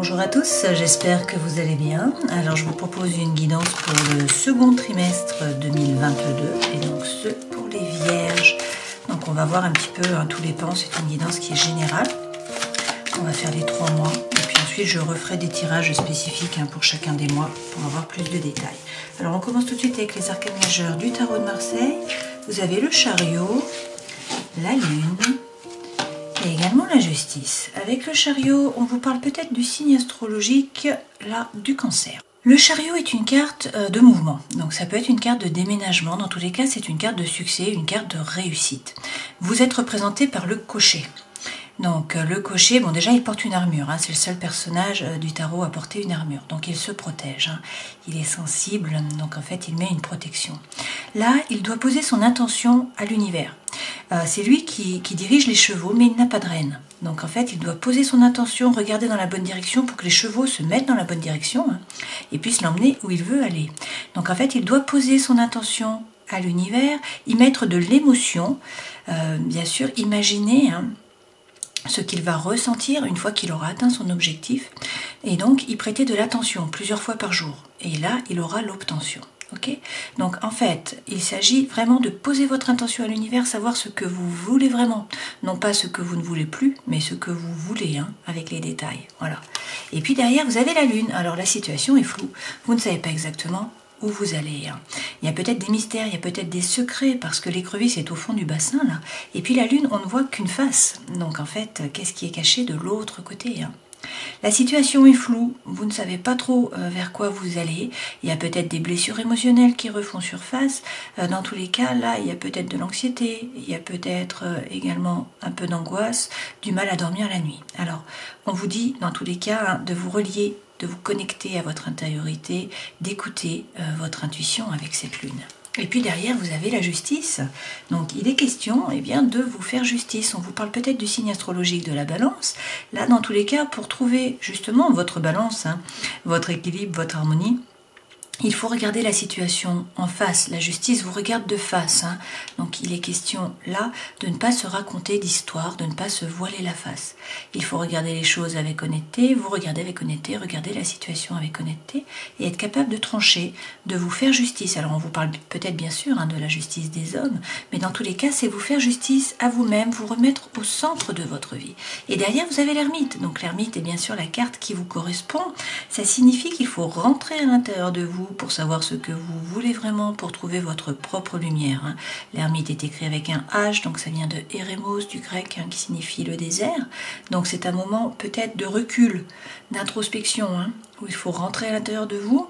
Bonjour à tous, j'espère que vous allez bien. Alors je vous propose une guidance pour le second trimestre 2022 et donc ce pour les vierges. Donc on va voir un petit peu tous les pans, c'est une guidance qui est générale. On va faire les 3 mois et puis ensuite je referai des tirages spécifiques pour chacun des mois pour avoir plus de détails. Alors on commence tout de suite avec les arcanes majeurs du tarot de Marseille. Vous avez le chariot, la lune et également la justice. Avec le chariot, on vous parle peut-être du signe astrologique là du cancer. Le chariot est une carte de mouvement, donc ça peut être une carte de déménagement. Dans tous les cas, c'est une carte de succès, une carte de réussite. Vous êtes représenté par le cocher. Donc le cocher, bon déjà il porte une armure, c'est le seul personnage du tarot à porter une armure, donc il se protège, il est sensible, donc en fait il met une protection. Là, il doit poser son intention à l'univers. C'est lui qui dirige les chevaux, mais il n'a pas de rêne. Donc en fait il doit poser son intention, regarder dans la bonne direction pour que les chevaux se mettent dans la bonne direction et puissent l'emmener où il veut aller. Donc en fait il doit poser son intention à l'univers, y mettre de l'émotion, bien sûr imaginer ce qu'il va ressentir une fois qu'il aura atteint son objectif et donc y prêter de l'attention plusieurs fois par jour et là il aura l'obtention. Okay, donc en fait il s'agit vraiment de poser votre intention à l'univers, savoir ce que vous voulez vraiment, non pas ce que vous ne voulez plus mais ce que vous voulez avec les détails, voilà. Et puis derrière vous avez la lune, alors la situation est floue, vous ne savez pas exactement où vous allez. Il y a peut-être des mystères, il y a peut-être des secrets, parce que l'écrevisse est au fond du bassin, là. Et puis la lune, on ne voit qu'une face. Donc en fait, qu'est-ce qui est caché de l'autre côté La situation est floue, vous ne savez pas trop vers quoi vous allez. Il y a peut-être des blessures émotionnelles qui refont surface. Dans tous les cas, là, il y a peut-être de l'anxiété, il y a peut-être également un peu d'angoisse, du mal à dormir la nuit. Alors, on vous dit, dans tous les cas, de vous relier, de vous connecter à votre intériorité, d'écouter votre intuition avec cette lune. Et puis derrière, vous avez la justice. Donc il est question de vous faire justice. On vous parle peut-être du signe astrologique de la balance. Là, dans tous les cas, pour trouver justement votre balance, votre équilibre, votre harmonie, il faut regarder la situation en face. La justice vous regarde de face. Donc il est question là de ne pas se raconter d'histoire, de ne pas se voiler la face. Il faut regarder les choses avec honnêteté, vous regardez avec honnêteté, regardez la situation avec honnêteté et être capable de trancher, de vous faire justice. Alors on vous parle peut-être bien sûr de la justice des hommes, mais dans tous les cas c'est vous faire justice à vous-même, vous remettre au centre de votre vie. Et derrière vous avez l'ermite. Donc l'ermite est bien sûr la carte qui vous correspond. Ça signifie qu'il faut rentrer à l'intérieur de vous pour savoir ce que vous voulez vraiment, pour trouver votre propre lumière. L'ermite est écrit avec un H, donc ça vient de Eremos du grec, qui signifie le désert. Donc c'est un moment peut-être de recul, d'introspection, où il faut rentrer à l'intérieur de vous,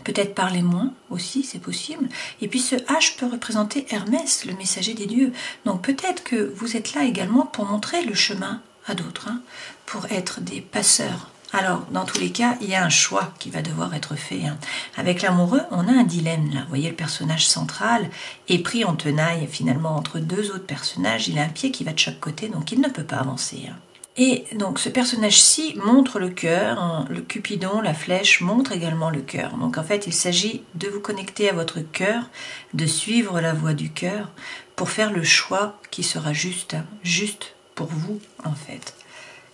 peut-être parler moins aussi, c'est possible. Et puis ce H peut représenter Hermès, le messager des dieux. Donc peut-être que vous êtes là également pour montrer le chemin à d'autres, pour être des passeurs. Alors, dans tous les cas, il y a un choix qui va devoir être fait. Avec l'amoureux, on a un dilemme là. Vous voyez, le personnage central est pris en tenaille finalement entre deux autres personnages. Il a un pied qui va de chaque côté, donc il ne peut pas avancer. Et donc ce personnage-ci montre le cœur, le Cupidon, la flèche montre également le cœur. Donc en fait, il s'agit de vous connecter à votre cœur, de suivre la voie du cœur pour faire le choix qui sera juste pour vous en fait.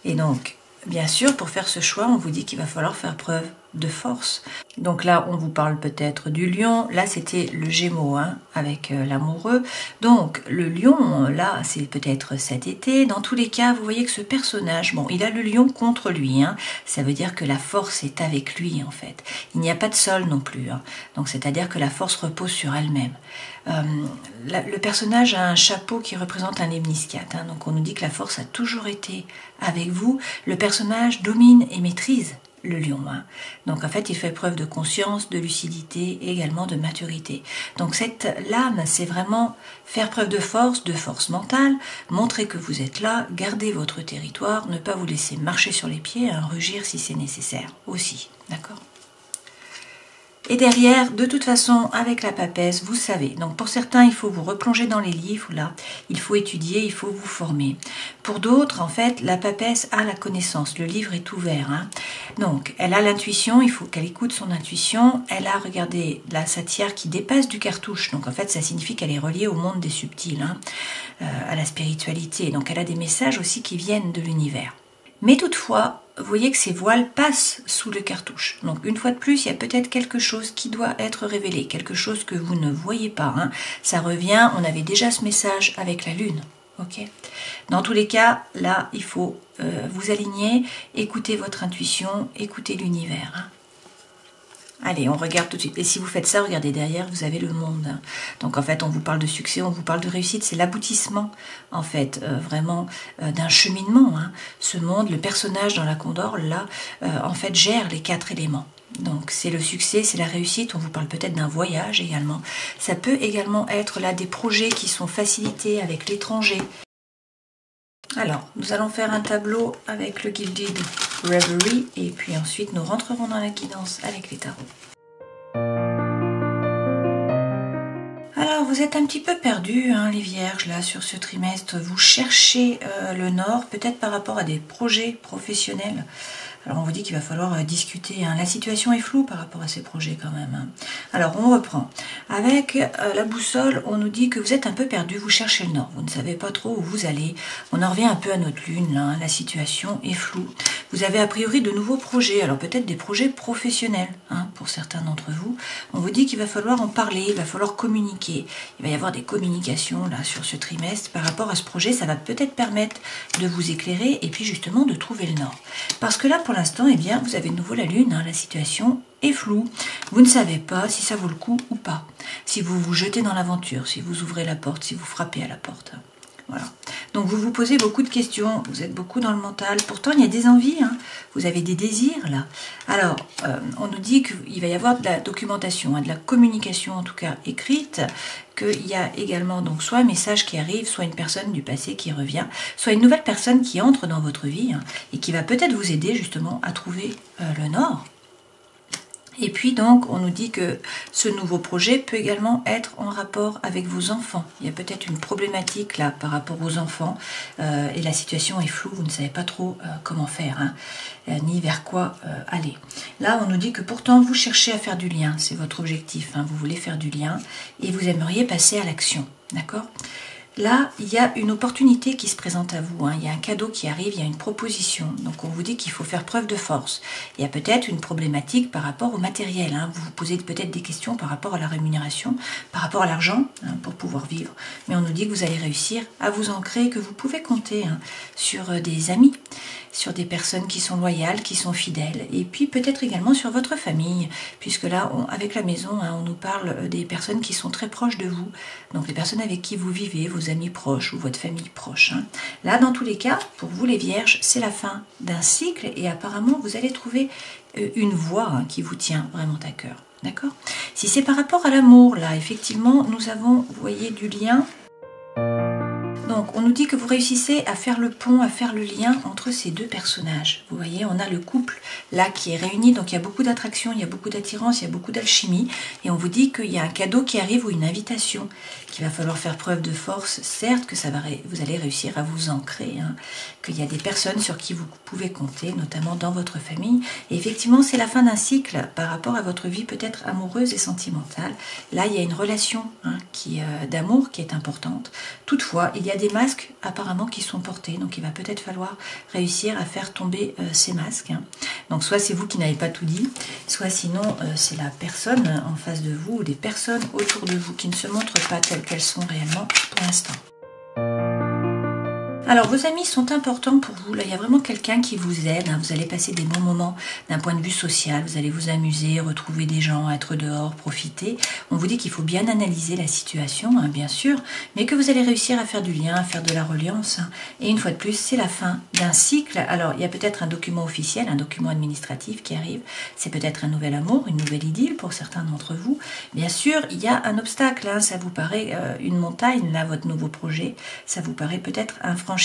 Et donc, bien sûr, pour faire ce choix, on vous dit qu'il va falloir faire preuve de force. Donc là, on vous parle peut-être du lion. Là, c'était le Gémeaux avec l'amoureux. Donc, le lion, là, c'est peut-être cet été. Dans tous les cas, vous voyez que ce personnage, bon, il a le lion contre lui. Ça veut dire que la force est avec lui, en fait. Il n'y a pas de sol non plus. Donc, c'est-à-dire que la force repose sur elle-même. Le personnage a un chapeau qui représente un lemniscate. Donc, on nous dit que la force a toujours été avec vous. Le personnage domine et maîtrise le lion. Donc en fait il fait preuve de conscience, de lucidité et également de maturité. Donc cette lame, c'est vraiment faire preuve de force mentale, montrer que vous êtes là, garder votre territoire, ne pas vous laisser marcher sur les pieds, rugir si c'est nécessaire aussi, d'accord ? Et derrière, de toute façon, avec la papesse, vous savez. Donc pour certains, il faut vous replonger dans les livres, là. Il faut étudier, il faut vous former. Pour d'autres, en fait, la papesse a la connaissance. Le livre est ouvert. Donc, elle a l'intuition, il faut qu'elle écoute son intuition. Elle a, regardez, la satire qui dépasse du cartouche. Donc en fait, ça signifie qu'elle est reliée au monde des subtils, à la spiritualité. Donc elle a des messages aussi qui viennent de l'univers. Mais toutefois, vous voyez que ces voiles passent sous le cartouche. Donc une fois de plus, il y a peut-être quelque chose qui doit être révélé, quelque chose que vous ne voyez pas. Hein. Ça revient, on avait déjà ce message avec la Lune. Okay. Dans tous les cas, là, il faut vous aligner, écouter votre intuition, écouter l'univers. Hein. Allez, on regarde tout de suite. Et si vous faites ça, regardez derrière, vous avez le monde. Hein. Donc en fait, on vous parle de succès, on vous parle de réussite. C'est l'aboutissement, en fait, vraiment d'un cheminement. Hein. Ce monde, le personnage dans la Condor, là, en fait, gère les 4 éléments. Donc c'est le succès, c'est la réussite, on vous parle peut-être d'un voyage également. Ça peut également être là des projets qui sont facilités avec l'étranger. Alors, nous allons faire un tableau avec le Gilded Reverie et puis ensuite nous rentrerons dans la guidance avec les tarots. Alors, vous êtes un petit peu perdus, hein, les vierges, là, sur ce trimestre. Vous cherchez le nord, peut-être par rapport à des projets professionnels. Alors on vous dit qu'il va falloir discuter. Hein. La situation est floue par rapport à ces projets quand même. Hein. Alors on reprend. Avec la boussole, on nous dit que vous êtes un peu perdu, vous cherchez le nord. Vous ne savez pas trop où vous allez. On en revient un peu à notre lune. Là, hein. La situation est floue. Vous avez a priori de nouveaux projets. Alors peut-être des projets professionnels hein, pour certains d'entre vous. On vous dit qu'il va falloir en parler, il va falloir communiquer. Il va y avoir des communications là sur ce trimestre par rapport à ce projet. Ça va peut-être permettre de vous éclairer et puis justement de trouver le nord. Parce que là, pour l'instant, eh bien, vous avez de nouveau la lune, hein, la situation est floue. Vous ne savez pas si ça vaut le coup ou pas. Si vous vous jetez dans l'aventure, si vous ouvrez la porte, si vous frappez à la porte. Voilà. Donc vous vous posez beaucoup de questions, vous êtes beaucoup dans le mental. Pourtant, il y a des envies, hein. Vous avez des désirs là. Alors, on nous dit qu'il va y avoir de la documentation, hein, de la communication en tout cas écrite, qu'il y a également donc soit un message qui arrive, soit une personne du passé qui revient, soit une nouvelle personne qui entre dans votre vie hein, et qui va peut-être vous aider justement à trouver le nord. Et puis donc, on nous dit que ce nouveau projet peut également être en rapport avec vos enfants. Il y a peut-être une problématique là par rapport aux enfants et la situation est floue, vous ne savez pas trop comment faire, hein, ni vers quoi aller. Là, on nous dit que pourtant, vous cherchez à faire du lien, c'est votre objectif, hein, vous voulez faire du lien et vous aimeriez passer à l'action, d'accord ? Là, il y a une opportunité qui se présente à vous, hein. Il y a un cadeau qui arrive, il y a une proposition. Donc on vous dit qu'il faut faire preuve de force. Il y a peut-être une problématique par rapport au matériel. Hein. Vous vous posez peut-être des questions par rapport à la rémunération, par rapport à l'argent, hein, pour pouvoir vivre. Mais on nous dit que vous allez réussir à vous ancrer, que vous pouvez compter hein, sur des amis, sur des personnes qui sont loyales, qui sont fidèles. Et puis peut-être également sur votre famille, puisque là, avec la maison, hein, on nous parle des personnes qui sont très proches de vous. Donc les personnes avec qui vous vivez, vos amis proches ou votre famille proche. Hein. Là, dans tous les cas, pour vous les vierges, c'est la fin d'un cycle et apparemment, vous allez trouver une voie hein, qui vous tient vraiment à cœur. D'accord ? Si c'est par rapport à l'amour, là, effectivement, nous avons, vous voyez, du lien. Donc, on nous dit que vous réussissez à faire le pont, à faire le lien entre ces deux personnages. Vous voyez, on a le couple là qui est réuni, donc il y a beaucoup d'attraction, il y a beaucoup d'attirance, il y a beaucoup d'alchimie. Et on vous dit qu'il y a un cadeau qui arrive ou une invitation, qu'il va falloir faire preuve de force. Certes que vous allez réussir à vous ancrer, hein, qu'il y a des personnes sur qui vous pouvez compter, notamment dans votre famille. Et effectivement, c'est la fin d'un cycle par rapport à votre vie peut-être amoureuse et sentimentale. Là, il y a une relation hein, d'amour qui est importante. Toutefois, il y a des masques apparemment qui sont portés, donc il va peut-être falloir réussir à faire tomber ces masques. Hein. Donc soit c'est vous qui n'avez pas tout dit, soit sinon c'est la personne en face de vous ou des personnes autour de vous qui ne se montrent pas telles qu'elles sont réellement pour l'instant. Alors vos amis sont importants pour vous, là il y a vraiment quelqu'un qui vous aide, hein. Vous allez passer des bons moments d'un point de vue social, vous allez vous amuser, retrouver des gens, être dehors, profiter. On vous dit qu'il faut bien analyser la situation, hein, bien sûr, mais que vous allez réussir à faire du lien, à faire de la reliance. Hein. Et une fois de plus, c'est la fin d'un cycle. Alors il y a peut-être un document officiel, un document administratif qui arrive, c'est peut-être un nouvel amour, une nouvelle idylle pour certains d'entre vous. Bien sûr, il y a un obstacle, hein. Ça vous paraît une montagne, là votre nouveau projet, ça vous paraît peut-être infranchissable.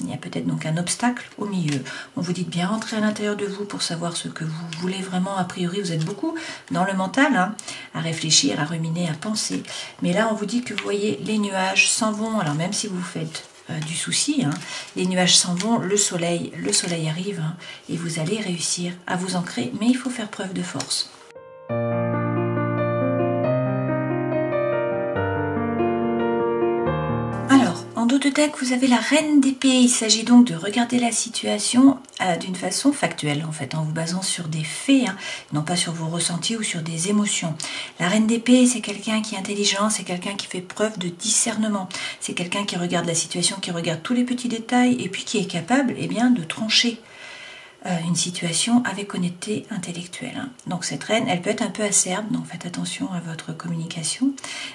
Il y a peut-être donc un obstacle au milieu. On vous dit de bien rentrer à l'intérieur de vous pour savoir ce que vous voulez vraiment. A priori, vous êtes beaucoup dans le mental, hein, à réfléchir, à ruminer, à penser. Mais là, on vous dit que vous voyez, les nuages s'en vont. Alors même si vous faites du souci, hein, les nuages s'en vont, le soleil arrive hein, et vous allez réussir à vous ancrer. Mais il faut faire preuve de force. En dos de deck, vous avez la reine d'épée. Il s'agit donc de regarder la situation d'une façon factuelle, en fait, en vous basant sur des faits, hein, non pas sur vos ressentis ou sur des émotions. La reine d'épée, c'est quelqu'un qui est intelligent, c'est quelqu'un qui fait preuve de discernement. C'est quelqu'un qui regarde la situation, qui regarde tous les petits détails et puis qui est capable, eh bien, de trancher une situation avec honnêteté intellectuelle. Hein. Donc cette reine, elle peut être un peu acerbe, donc faites attention à votre communication.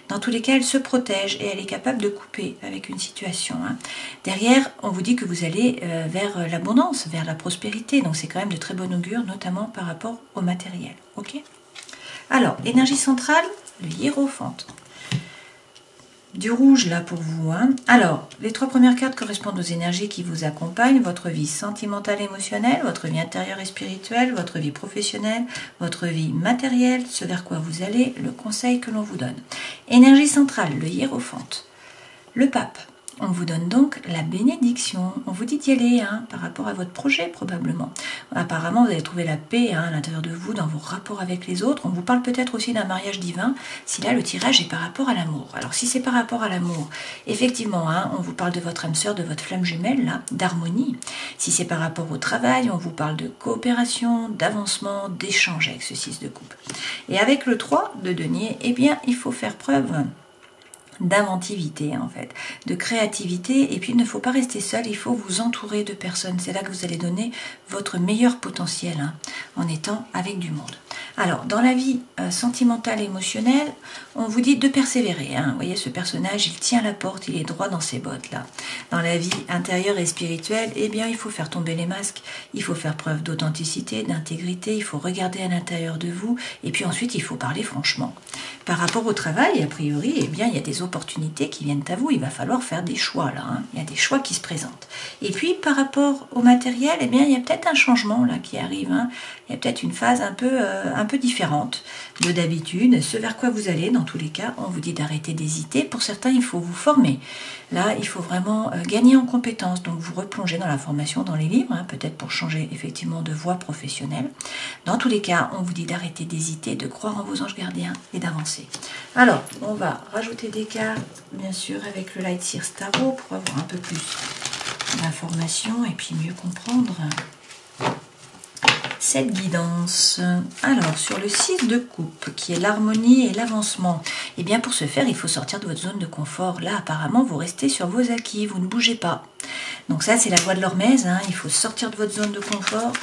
Dans tous les cas, elle se protège et elle est capable de couper avec une situation. Hein. Derrière, on vous dit que vous allez vers l'abondance, vers la prospérité, donc c'est quand même de très bon augure, notamment par rapport au matériel. Ok ? Alors, énergie centrale, le hiérophante. Du rouge là pour vous. Hein. Alors, les 3 premières cartes correspondent aux énergies qui vous accompagnent, votre vie sentimentale et émotionnelle, votre vie intérieure et spirituelle, votre vie professionnelle, votre vie matérielle, ce vers quoi vous allez, le conseil que l'on vous donne. Énergie centrale, le hiérophante, le pape. On vous donne donc la bénédiction. On vous dit d'y aller hein, par rapport à votre projet probablement. Apparemment, vous allez trouver la paix hein, à l'intérieur de vous, dans vos rapports avec les autres. On vous parle peut-être aussi d'un mariage divin, si là le tirage est par rapport à l'amour. Alors si c'est par rapport à l'amour, effectivement, hein, on vous parle de votre âme sœur, de votre flamme jumelle, là, d'harmonie. Si c'est par rapport au travail, on vous parle de coopération, d'avancement, d'échange avec ce 6 de coupe. Et avec le 3 de denier, eh bien, il faut faire preuve d'inventivité en fait, de créativité et puis il ne faut pas rester seul, il faut vous entourer de personnes, c'est là que vous allez donner votre meilleur potentiel hein, en étant avec du monde. Alors dans la vie sentimentale et émotionnelle, on vous dit de persévérer, hein. Vous voyez ce personnage, il tient la porte, il est droit dans ses bottes là. Dans la vie intérieure et spirituelle, eh bien il faut faire tomber les masques, il faut faire preuve d'authenticité, d'intégrité, il faut regarder à l'intérieur de vous et puis ensuite il faut parler franchement. Par rapport au travail, a priori, eh bien il y a des opportunités qui viennent à vous, il va falloir faire des choix là, hein. Il y a des choix qui se présentent. Et puis par rapport au matériel, eh bien il y a peut-être un changement là qui arrive, hein. Il y a peut-être une phase un peu différente de d'habitude, ce vers quoi vous allez, dans tous les cas, on vous dit d'arrêter d'hésiter. Pour certains, il faut vous former. Là, il faut vraiment gagner en compétences, donc vous replongez dans la formation, dans les livres, hein, peut-être pour changer effectivement de voie professionnelle. Dans tous les cas, on vous dit d'arrêter d'hésiter, de croire en vos anges gardiens et d'avancer. Alors, on va rajouter des cartes, bien sûr, avec le Light Seer Tarot pour avoir un peu plus d'informations et puis mieux comprendre cette guidance. Alors, sur le 6 de coupe, qui est l'harmonie et l'avancement, et bien pour ce faire, il faut sortir de votre zone de confort. Là, apparemment, vous restez sur vos acquis, vous ne bougez pas. Donc ça, c'est la loi de l'Hormèse, hein. Il faut sortir de votre zone de confort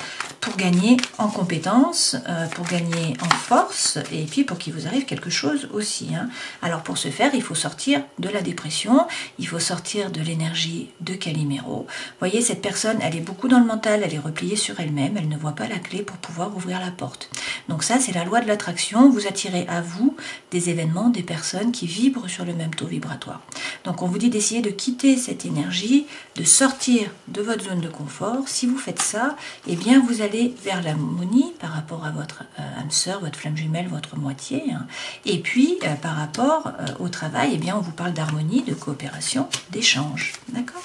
pour gagner en compétences, pour gagner en force, et puis pour qu'il vous arrive quelque chose aussi. Hein. Alors pour ce faire, il faut sortir de la dépression, il faut sortir de l'énergie de Calimero. Vous voyez, cette personne, elle est beaucoup dans le mental, elle est repliée sur elle-même, elle ne voit pas la clé pour pouvoir ouvrir la porte. Donc ça, c'est la loi de l'attraction, vous attirez à vous des événements, des personnes qui vibrent sur le même taux vibratoire. Donc on vous dit d'essayer de quitter cette énergie, de sortir de votre zone de confort. Si vous faites ça, eh bien vous allez vers l'harmonie par rapport à votre âme sœur, votre flamme jumelle, votre moitié. Hein. Et puis par rapport au travail, eh bien on vous parle d'harmonie, de coopération, d'échange. D'accord ?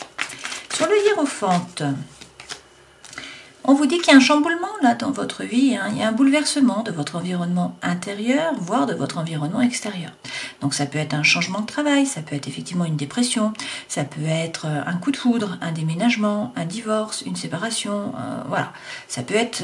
Sur le hiérophante, on vous dit qu'il y a un chamboulement là dans votre vie, hein. Il y a un bouleversement de votre environnement intérieur, voire de votre environnement extérieur. Donc ça peut être un changement de travail, ça peut être effectivement une dépression, ça peut être un coup de foudre, un déménagement, un divorce, une séparation, voilà. Ça peut être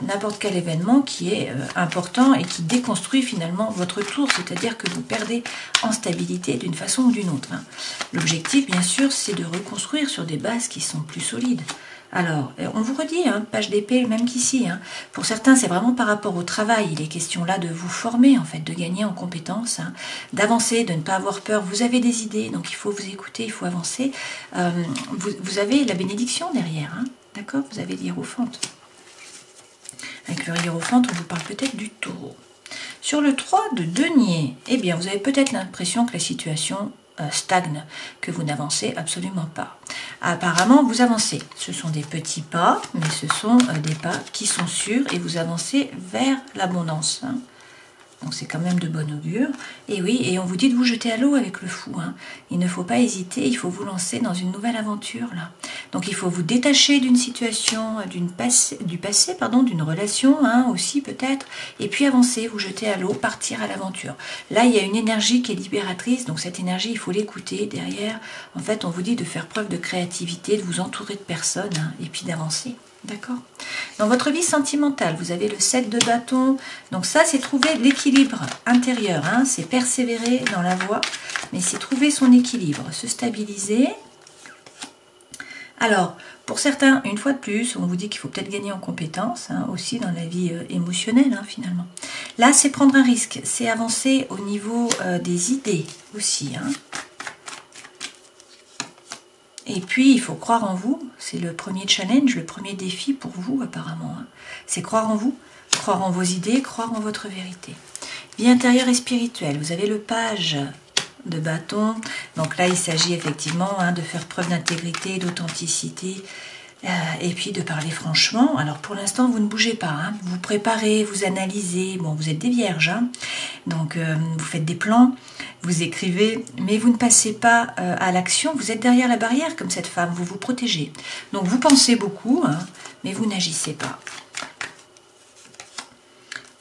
n'importe quel événement qui est important et qui déconstruit finalement votre tour, c'est-à-dire que vous perdez en stabilité d'une façon ou d'une autre. Hein. L'objectif, bien sûr, c'est de reconstruire sur des bases qui sont plus solides. Alors, on vous redit, hein, page d'épée, même qu'ici, hein, pour certains, c'est vraiment par rapport au travail. Il est question là de vous former, en fait, de gagner en compétences, hein, d'avancer, de ne pas avoir peur. Vous avez des idées, donc il faut vous écouter, il faut avancer. Vous avez la bénédiction derrière, hein, d'accord ? Vous avez l'hiérophante. Avec le hiérophante, on vous parle peut-être du taureau. Sur le 3 de denier, eh bien, vous avez peut-être l'impression que la situation stagne, que vous n'avancez absolument pas. Apparemment, vous avancez. Ce sont des petits pas, mais ce sont des pas qui sont sûrs et vous avancez vers l'abondance. Hein. Donc c'est quand même de bon augure. Et oui, et on vous dit de vous jeter à l'eau avec le fou. Hein. Il ne faut pas hésiter, il faut vous lancer dans une nouvelle aventure là. Donc il faut vous détacher d'une situation, du passé, pardon, d'une relation hein, aussi peut-être, et puis avancer, vous jeter à l'eau, partir à l'aventure. Là, il y a une énergie qui est libératrice, donc cette énergie, il faut l'écouter. Derrière, en fait, on vous dit de faire preuve de créativité, de vous entourer de personnes, hein, et puis d'avancer. D'accord. Dans votre vie sentimentale, vous avez le 7 de bâton. Donc ça, c'est trouver l'équilibre intérieur. Hein, c'est persévérer dans la voie, mais c'est trouver son équilibre, se stabiliser. Alors, pour certains, une fois de plus, on vous dit qu'il faut peut-être gagner en compétences, hein, aussi dans la vie émotionnelle, hein, finalement. Là, c'est prendre un risque, c'est avancer au niveau des idées aussi, hein. Et puis, il faut croire en vous. C'est le premier challenge, le premier défi pour vous, apparemment. Hein. C'est croire en vous, croire en vos idées, croire en votre vérité. Vie intérieure et spirituelle. Vous avez le page de bâton. Donc là, il s'agit effectivement hein, de faire preuve d'intégrité, d'authenticité. Et puis de parler franchement. Alors pour l'instant, vous ne bougez pas. Hein. Vous préparez, vous analysez. Bon, vous êtes des vierges. Hein. Donc vous faites des plans, vous écrivez, mais vous ne passez pas à l'action. Vous êtes derrière la barrière comme cette femme. Vous vous protégez. Donc vous pensez beaucoup, hein, mais vous n'agissez pas.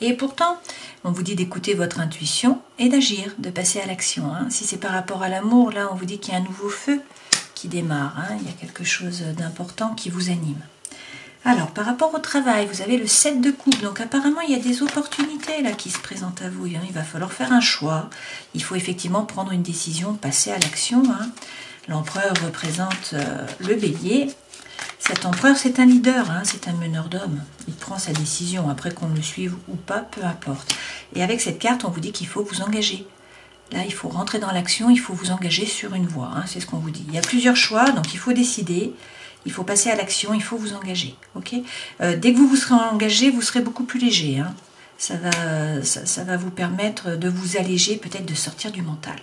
Et pourtant, on vous dit d'écouter votre intuition et d'agir, de passer à l'action. Hein. Si c'est par rapport à l'amour, là, on vous dit qu'il y a un nouveau feu qui démarre, hein, il y a quelque chose d'important qui vous anime. Alors, par rapport au travail, vous avez le 7 de coupe, donc apparemment il y a des opportunités là qui se présentent à vous, hein. Il va falloir faire un choix, il faut effectivement prendre une décision, passer à l'action. Hein. L'empereur représente le bélier. Cet empereur, c'est un leader, hein, c'est un meneur d'hommes. Il prend sa décision, après qu'on le suive ou pas, peu importe. Et avec cette carte, on vous dit qu'il faut vous engager. Là, il faut rentrer dans l'action, il faut vous engager sur une voie, hein, c'est ce qu'on vous dit. Il y a plusieurs choix, donc il faut décider, il faut passer à l'action, il faut vous engager. Okay, dès que vous vous serez engagé, vous serez beaucoup plus léger. Hein. Ça va vous permettre de vous alléger, peut-être de sortir du mental.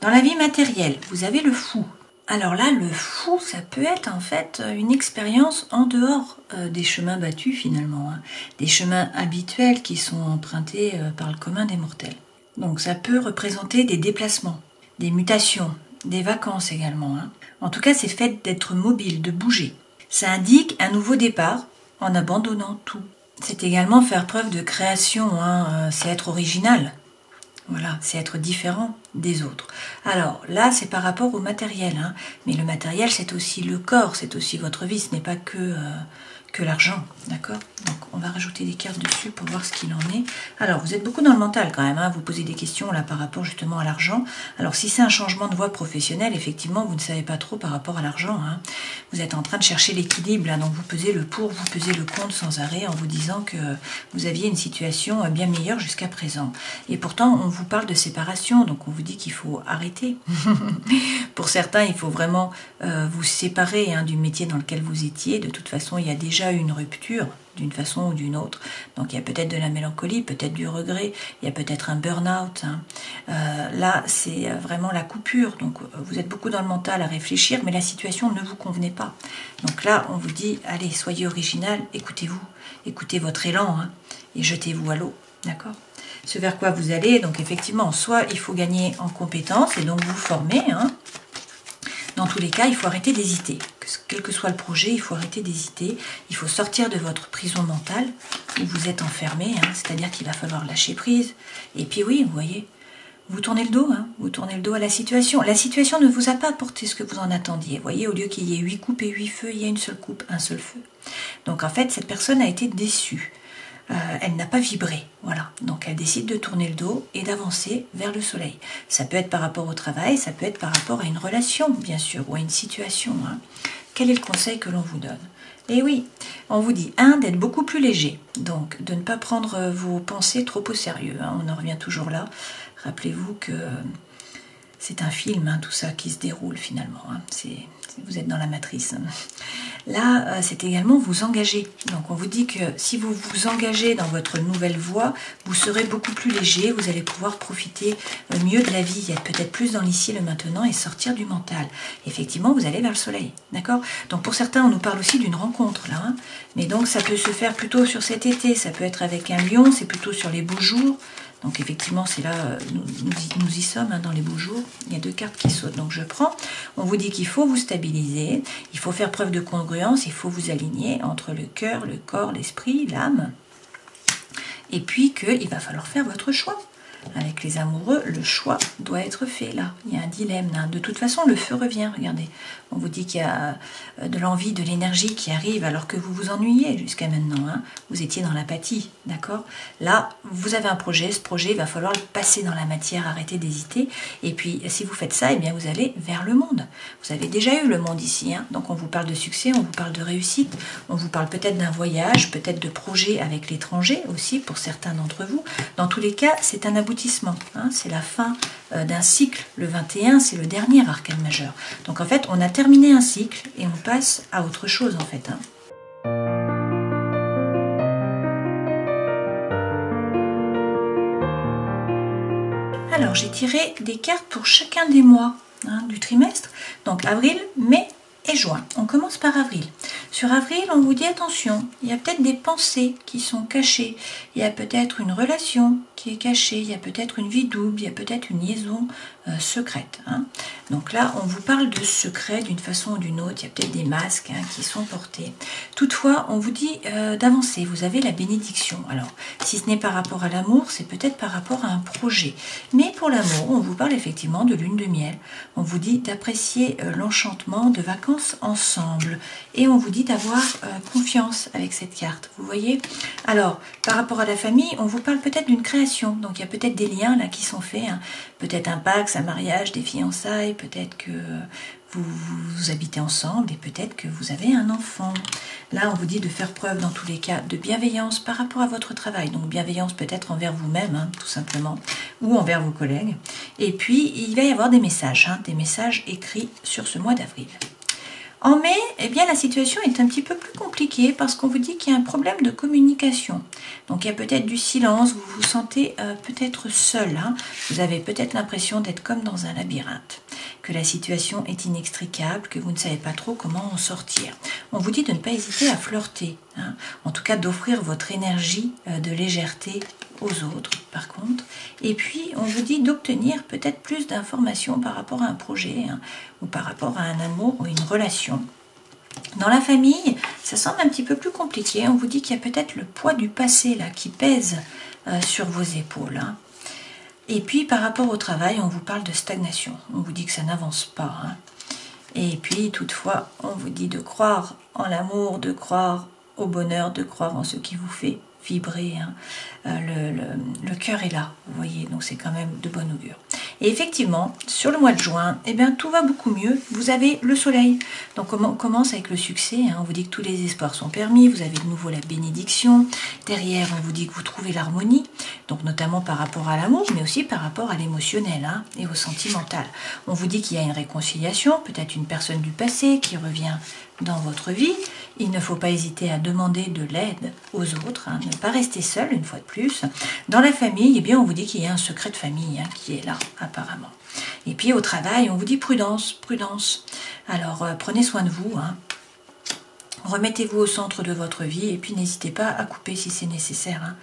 Dans la vie matérielle, vous avez le fou. Alors là, le fou, ça peut être en fait une expérience en dehors des chemins battus finalement. Hein. Des chemins habituels qui sont empruntés par le commun des mortels. Donc ça peut représenter des déplacements, des mutations, des vacances également. Hein. En tout cas, c'est le fait d'être mobile, de bouger. Ça indique un nouveau départ en abandonnant tout. C'est également faire preuve de création, hein. C'est être original. Voilà, c'est être différent des autres. Alors là, c'est par rapport au matériel. Hein. Mais le matériel, c'est aussi le corps, c'est aussi votre vie, ce n'est pas que l'argent, d'accord? Donc on va rajouter des cartes dessus pour voir ce qu'il en est. Alors vous êtes beaucoup dans le mental quand même, hein, vous posez des questions là par rapport justement à l'argent. Alors si c'est un changement de voie professionnelle, effectivement vous ne savez pas trop par rapport à l'argent. Hein. Vous êtes en train de chercher l'équilibre, donc vous pesez le pour, vous pesez le contre sans arrêt en vous disant que vous aviez une situation bien meilleure jusqu'à présent. Et pourtant on vous parle de séparation, donc on vous dit qu'il faut arrêter. Pour certains il faut vraiment vous séparer hein, du métier dans lequel vous étiez. De toute façon il y a déjà une rupture d'une façon ou d'une autre, donc il y a peut-être de la mélancolie, peut-être du regret, il y a peut-être un burn-out, hein. Là c'est vraiment la coupure, donc vous êtes beaucoup dans le mental à réfléchir, mais la situation ne vous convenait pas, donc là on vous dit, allez soyez original, écoutez-vous, écoutez votre élan, hein, et jetez-vous à l'eau, d'accord? Ce vers quoi vous allez, donc effectivement, soit il faut gagner en compétences, et donc vous former, hein. Dans tous les cas, il faut arrêter d'hésiter. Quel que soit le projet, il faut arrêter d'hésiter. Il faut sortir de votre prison mentale où vous êtes enfermé. Hein, c'est-à-dire qu'il va falloir lâcher prise. Et puis oui, vous voyez, vous tournez le dos. Hein, vous tournez le dos à la situation. La situation ne vous a pas apporté ce que vous en attendiez. Vous voyez, au lieu qu'il y ait 8 coupes et 8 feux, il y a une seule coupe, un seul feu. Donc en fait, cette personne a été déçue. Elle n'a pas vibré, voilà. Donc elle décide de tourner le dos et d'avancer vers le soleil. Ça peut être par rapport au travail, ça peut être par rapport à une relation, bien sûr, ou à une situation. Hein. Quel est le conseil que l'on vous donne? Et oui, on vous dit, d'être beaucoup plus léger. Donc, de ne pas prendre vos pensées trop au sérieux. Hein. On en revient toujours là. Rappelez-vous que c'est un film, hein, tout ça qui se déroule finalement. Hein. Vous êtes dans la matrice. Là, c'est également vous engager. Donc on vous dit que si vous vous engagez dans votre nouvelle voie, vous serez beaucoup plus léger, vous allez pouvoir profiter mieux de la vie, être peut-être plus dans l'ici et le maintenant et sortir du mental. Effectivement, vous allez vers le soleil, d'accord? Donc pour certains, on nous parle aussi d'une rencontre, là. Hein, mais donc ça peut se faire plutôt sur cet été, ça peut être avec un lion, c'est plutôt sur les beaux jours, Donc effectivement, c'est là, nous y sommes hein, dans les beaux jours. Il y a 2 cartes qui sautent, donc je prends. On vous dit qu'il faut vous stabiliser, il faut faire preuve de congruence, il faut vous aligner entre le cœur, le corps, l'esprit, l'âme. Et puis qu'il va falloir faire votre choix. Avec les amoureux, le choix doit être fait là. Il y a un dilemme. Hein. De toute façon, le feu revient. Regardez, on vous dit qu'il y a de l'envie, de l'énergie qui arrive alors que vous vous ennuyez jusqu'à maintenant. Hein. Vous étiez dans l'apathie, d'accord? Là, vous avez un projet. Ce projet, il va falloir le passer dans la matière. Arrêtez d'hésiter. Et puis, si vous faites ça, eh bien, vous allez vers le monde. Vous avez déjà eu le monde ici. Hein. Donc, on vous parle de succès, on vous parle de réussite. On vous parle peut-être d'un voyage, peut-être de projets avec l'étranger aussi pour certains d'entre vous. Dans tous les cas, c'est un aboutissement. Hein, c'est la fin d'un cycle. Le 21, c'est le dernier arcane majeur. Donc en fait, on a terminé un cycle et on passe à autre chose en fait. Hein. Alors, j'ai tiré des cartes pour chacun des mois hein, du trimestre. Donc avril, mai et juin. On commence par avril. Sur avril, on vous dit attention, il y a peut-être des pensées qui sont cachées, il y a peut-être une relation qui est cachée, il y a peut-être une vie double, il y a peut-être une liaison secrète. Hein. Donc là, on vous parle de secret d'une façon ou d'une autre, il y a peut-être des masques hein, qui sont portés. Toutefois, on vous dit d'avancer, vous avez la bénédiction. Alors, si ce n'est par rapport à l'amour, c'est peut-être par rapport à un projet. Mais pour l'amour, on vous parle effectivement de lune de miel. On vous dit d'apprécier l'enchantement de vacances ensemble. Et on vous dit d'avoir confiance avec cette carte. Vous voyez? Alors, par rapport à la famille, on vous parle peut-être d'une création. Donc, il y a peut-être des liens là qui sont faits. Hein. Peut-être un pacte, un mariage, des fiançailles. Peut-être que vous habitez ensemble et peut-être que vous avez un enfant. Là, on vous dit de faire preuve dans tous les cas de bienveillance par rapport à votre travail. Donc, bienveillance peut-être envers vous-même, hein, tout simplement, ou envers vos collègues. Et puis, il va y avoir des messages écrits sur ce mois d'avril. En mai, eh bien, la situation est un petit peu plus compliquée parce qu'on vous dit qu'il y a un problème de communication. Donc, il y a peut-être du silence, vous vous sentez peut-être seul. Hein. Vous avez peut-être l'impression d'être comme dans un labyrinthe, que la situation est inextricable, que vous ne savez pas trop comment en sortir. On vous dit de ne pas hésiter à flirter, hein. En tout cas d'offrir votre énergie de légèreté aux autres, par contre. Et puis, on vous dit d'obtenir peut-être plus d'informations par rapport à un projet, hein, ou par rapport à un amour ou une relation. Dans la famille, ça semble un petit peu plus compliqué. On vous dit qu'il y a peut-être le poids du passé là qui pèse sur vos épaules. Hein. Et puis, par rapport au travail, on vous parle de stagnation. On vous dit que ça n'avance pas. Hein. Et puis, toutefois, on vous dit de croire en l'amour, de croire au bonheur, de croire en ce qui vous fait vibrer. Hein. Le cœur est là, vous voyez, donc c'est quand même de bon augure. Et effectivement, sur le mois de juin, eh bien, tout va beaucoup mieux. Vous avez le soleil. Donc on commence avec le succès. Hein. On vous dit que tous les espoirs sont permis. Vous avez de nouveau la bénédiction. Derrière, on vous dit que vous trouvez l'harmonie. Donc notamment par rapport à l'amour, mais aussi par rapport à l'émotionnel hein, et au sentimental. On vous dit qu'il y a une réconciliation, peut-être une personne du passé qui revient dans votre vie. Il ne faut pas hésiter à demander de l'aide aux autres, hein, ne pas rester seul une fois de plus. Dans la famille, eh bien, on vous dit qu'il y a un secret de famille hein, qui est là, apparemment. Et puis au travail, on vous dit prudence, prudence. Alors prenez soin de vous, hein. Remettez-vous au centre de votre vie et puis n'hésitez pas à couper si c'est nécessaire. Hein.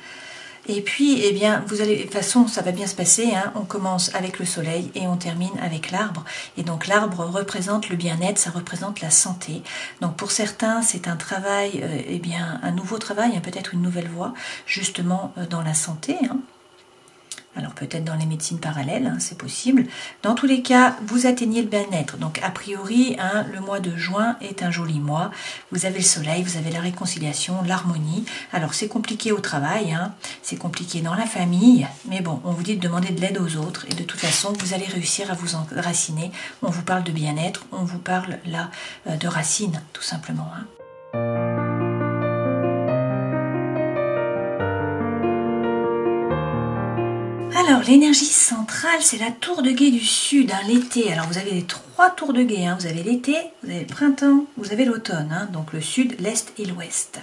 Et puis, eh bien, vous allez, de toute façon, ça va bien se passer. Hein. On commence avec le soleil et on termine avec l'arbre. Et donc, l'arbre représente le bien-être, ça représente la santé. Donc, pour certains, c'est un travail, eh bien, un nouveau travail, hein, peut-être une nouvelle voie, justement dans la santé. Hein. Alors peut-être dans les médecines parallèles, hein, c'est possible. Dans tous les cas, vous atteignez le bien-être. Donc a priori, hein, le mois de juin est un joli mois. Vous avez le soleil, vous avez la réconciliation, l'harmonie. Alors c'est compliqué au travail, hein, c'est compliqué dans la famille. Mais bon, on vous dit de demander de l'aide aux autres. Et de toute façon, vous allez réussir à vous enraciner. On vous parle de bien-être, on vous parle là de racines, tout simplement. Hein. Alors, l'énergie centrale, c'est la tour de guet du sud, hein, l'été. Alors, vous avez les 3 tours de guet. Hein. Vous avez l'été, vous avez le printemps, vous avez l'automne. Hein. Donc, le sud, l'est et l'ouest.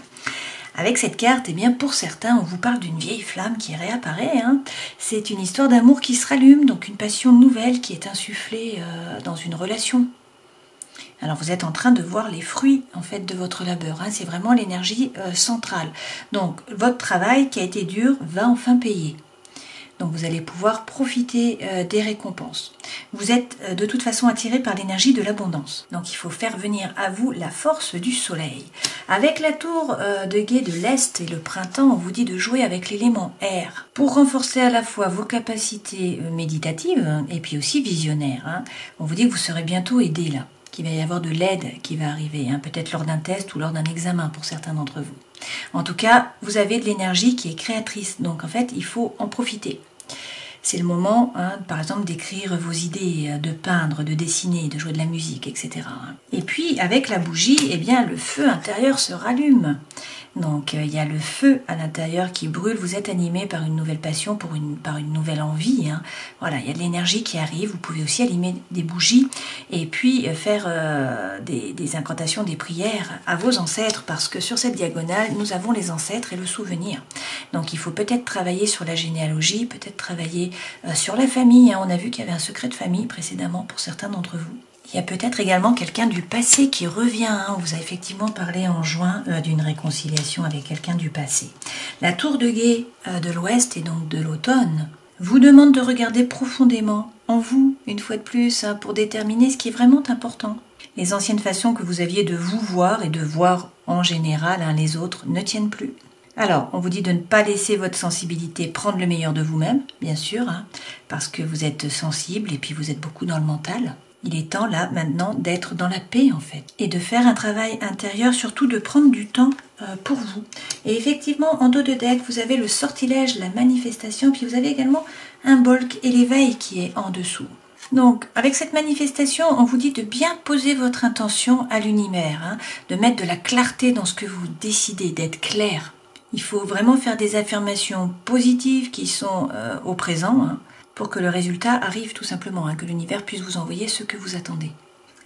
Avec cette carte, eh bien, pour certains, on vous parle d'une vieille flamme qui réapparaît. Hein. C'est une histoire d'amour qui se rallume, donc une passion nouvelle qui est insufflée dans une relation. Alors, vous êtes en train de voir les fruits, en fait, de votre labeur. Hein. C'est vraiment l'énergie centrale. Donc, votre travail qui a été dur va enfin payer. donc vous allez pouvoir profiter des récompenses. Vous êtes de toute façon attiré par l'énergie de l'abondance, donc il faut faire venir à vous la force du soleil. Avec la tour de guet de l'Est et le printemps, on vous dit de jouer avec l'élément air pour renforcer à la fois vos capacités méditatives et puis aussi visionnaires. On vous dit que vous serez bientôt aidé là, qu'il va y avoir de l'aide qui va arriver, peut-être lors d'un test ou lors d'un examen pour certains d'entre vous. En tout cas, vous avez de l'énergie qui est créatrice, donc en fait, il faut en profiter. C'est le moment, par exemple, d'écrire vos idées, de peindre, de dessiner, de jouer de la musique, etc. Et puis, avec la bougie, eh bien, le feu intérieur se rallume. Donc, il y a le feu à l'intérieur qui brûle. Vous êtes animé par une nouvelle passion, par une nouvelle envie. Voilà, il y a de l'énergie qui arrive. Vous pouvez aussi allumer des bougies et puis faire des incantations, des prières à vos ancêtres, parce que sur cette diagonale, nous avons les ancêtres et le souvenir. Donc, il faut peut-être travailler sur la généalogie, peut-être travailler sur la famille. On a vu qu'il y avait un secret de famille précédemment pour certains d'entre vous. Il y a peut-être également quelqu'un du passé qui revient. On vous a effectivement parlé en juin d'une réconciliation avec quelqu'un du passé. La tour de guet de l'Ouest et donc de l'automne vous demande de regarder profondément en vous, une fois de plus, pour déterminer ce qui est vraiment important. Les anciennes façons que vous aviez de vous voir et de voir en général les autres ne tiennent plus. Alors, on vous dit de ne pas laisser votre sensibilité prendre le meilleur de vous-même, bien sûr, parce que vous êtes sensible et puis vous êtes beaucoup dans le mental. Il est temps là maintenant d'être dans la paix en fait et de faire un travail intérieur, surtout de prendre du temps pour vous. Et effectivement, en dos de deck, vous avez le sortilège, la manifestation, puis vous avez également un bolk et l'éveil qui est en dessous. Donc, avec cette manifestation, on vous dit de bien poser votre intention à l'univers, de mettre de la clarté dans ce que vous décidez, d'être clair. Il faut vraiment faire des affirmations positives qui sont au présent, pour que le résultat arrive tout simplement, que l'univers puisse vous envoyer ce que vous attendez.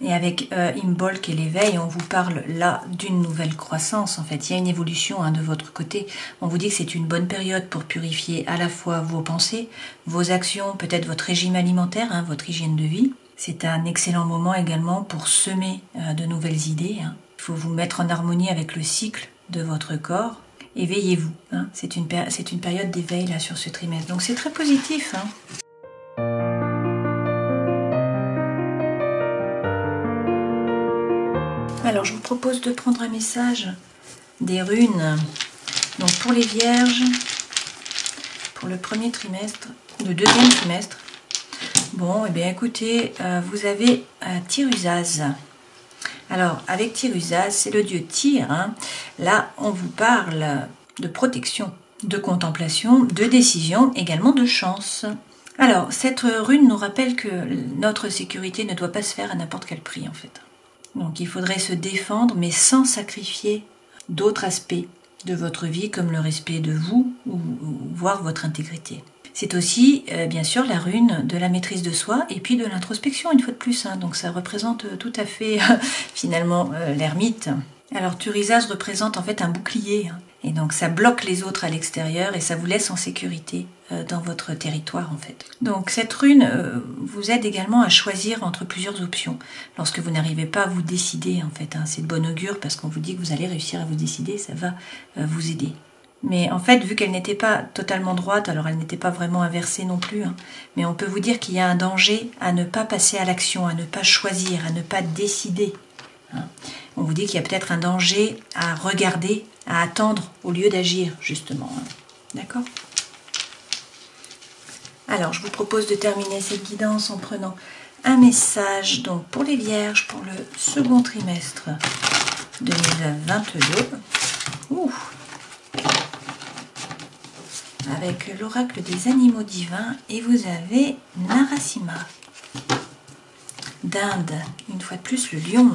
Et avec Imbolc et l'éveil, on vous parle là d'une nouvelle croissance. En fait, il y a une évolution de votre côté. On vous dit que c'est une bonne période pour purifier à la fois vos pensées, vos actions, peut-être votre régime alimentaire, votre hygiène de vie. C'est un excellent moment également pour semer de nouvelles idées. Il faut vous mettre en harmonie avec le cycle de votre corps. Éveillez-vous. C'est une période d'éveil là sur ce trimestre. Donc c'est très positif. Alors je vous propose de prendre un message des runes. Donc pour les vierges, pour le premier trimestre, le deuxième trimestre. Bon, et bien écoutez, vous avez Tirusaz. Alors, avec Tirusaz, c'est le dieu Tyr. Là, on vous parle de protection, de contemplation, de décision, également de chance. Alors, cette rune nous rappelle que notre sécurité ne doit pas se faire à n'importe quel prix, en fait. Donc, il faudrait se défendre, mais sans sacrifier d'autres aspects de votre vie, comme le respect de vous, ou voire votre intégrité. C'est aussi, bien sûr, la rune de la maîtrise de soi et puis de l'introspection, une fois de plus. Donc ça représente tout à fait, finalement, l'ermite. Alors Tirusaz représente en fait un bouclier. Et donc ça bloque les autres à l'extérieur et ça vous laisse en sécurité dans votre territoire, en fait. Donc cette rune vous aide également à choisir entre plusieurs options. Lorsque vous n'arrivez pas à vous décider, en fait. C'est de bon augure parce qu'on vous dit que vous allez réussir à vous décider, ça va vous aider. Mais en fait, vu qu'elle n'était pas totalement droite, alors elle n'était pas vraiment inversée non plus, mais on peut vous dire qu'il y a un danger à ne pas passer à l'action, à ne pas choisir, à ne pas décider. On vous dit qu'il y a peut-être un danger à regarder, à attendre au lieu d'agir, justement. D'accord ? Alors, je vous propose de terminer cette guidance en prenant un message donc pour les vierges pour le second trimestre 2022. Avec l'oracle des animaux divins et vous avez Narasimha d'Inde, une fois de plus le lion.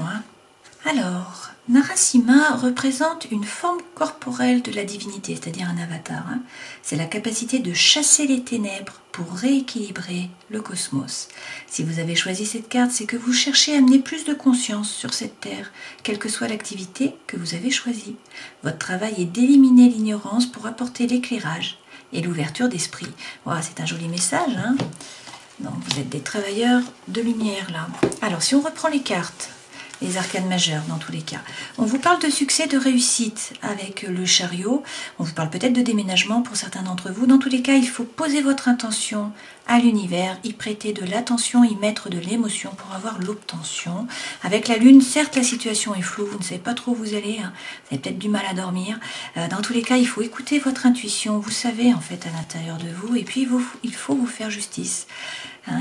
Alors, Narasimha représente une forme corporelle de la divinité, c'est-à-dire un avatar. C'est la capacité de chasser les ténèbres pour rééquilibrer le cosmos. Si vous avez choisi cette carte, c'est que vous cherchez à amener plus de conscience sur cette terre, quelle que soit l'activité que vous avez choisie. Votre travail est d'éliminer l'ignorance pour apporter l'éclairage et l'ouverture d'esprit. Voilà, c'est un joli message. Donc vous êtes des travailleurs de lumière là. Alors si on reprend les cartes, les arcanes majeures dans tous les cas. On vous parle de succès, de réussite avec le chariot. On vous parle peut-être de déménagement pour certains d'entre vous. Dans tous les cas, il faut poser votre intention à l'univers, y prêter de l'attention, y mettre de l'émotion pour avoir l'obtention. Avec la lune, certes la situation est floue, vous ne savez pas trop où vous allez, hein, vous avez peut-être du mal à dormir. Dans tous les cas, il faut écouter votre intuition, vous savez en fait à l'intérieur de vous, et puis il faut vous faire justice.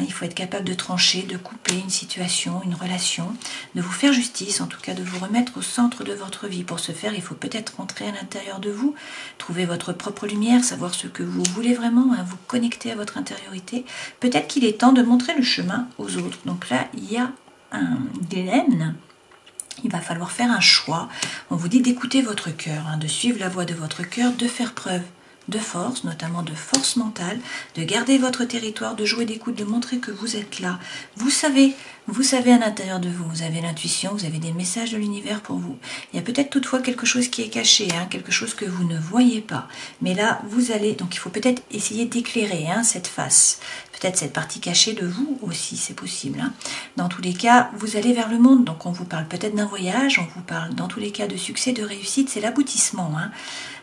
Il faut être capable de trancher, de couper une situation, une relation, de vous faire justice, en tout cas de vous remettre au centre de votre vie. Pour ce faire, il faut peut-être rentrer à l'intérieur de vous, trouver votre propre lumière, savoir ce que vous voulez vraiment, vous connecter à votre intériorité. Peut-être qu'il est temps de montrer le chemin aux autres. Donc là, il y a un dilemme. Il va falloir faire un choix. On vous dit d'écouter votre cœur, de suivre la voie de votre cœur, de faire preuve de force, notamment de force mentale, de garder votre territoire, de jouer des coudes, de montrer que vous êtes là. Vous savez à l'intérieur de vous, vous avez l'intuition, vous avez des messages de l'univers pour vous. Il y a peut-être toutefois quelque chose qui est caché, quelque chose que vous ne voyez pas. Mais là, vous allez, donc il faut peut-être essayer d'éclairer cette face, peut-être cette partie cachée de vous aussi, c'est possible. Dans tous les cas, vous allez vers le monde, donc on vous parle peut-être d'un voyage, on vous parle dans tous les cas de succès, de réussite, c'est l'aboutissement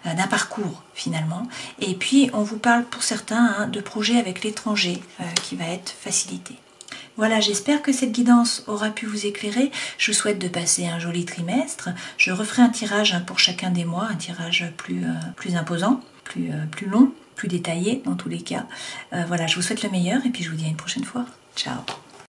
d'un parcours finalement. Et puis on vous parle pour certains de projets avec l'étranger qui va être facilité. Voilà, j'espère que cette guidance aura pu vous éclairer. Je vous souhaite de passer un joli trimestre. Je referai un tirage pour chacun des mois, un tirage plus imposant, plus long, plus détaillé dans tous les cas. Voilà, je vous souhaite le meilleur et puis je vous dis à une prochaine fois. Ciao.